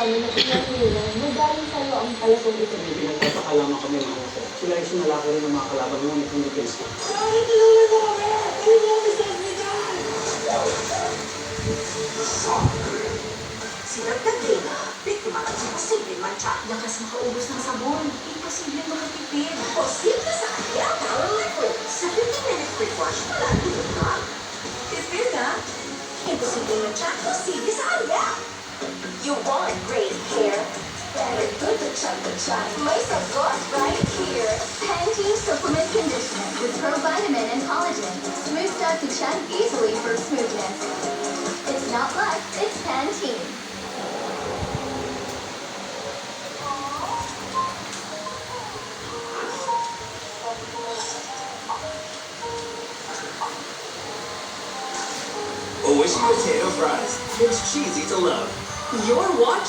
namin na pinangilan, magaling sa'yo ang palasong ito. May pinagpapakalaman kami mga sir. Sila ay sinalaki rin ng mga kalaban mo ni Philippines. Si Nagtatina, biktima ng imposibleng mancha. Lakas makaubos ng sabon. Imposible makatipid. Posible sa kanya ang liquid. Sa 15-minute quick wash, wala tulog na. Tipid na. Imposibleng mancha, posible sa kanya. You want great hair? Better put the chocolate shot. May sagot right here. Pantene Supplement Conditioner with provitamin and collagen. Smooths out the chat easily for smoothness. It's not luck, it's Pantene. Oishi potato fries. It's cheesy to love. You're watching.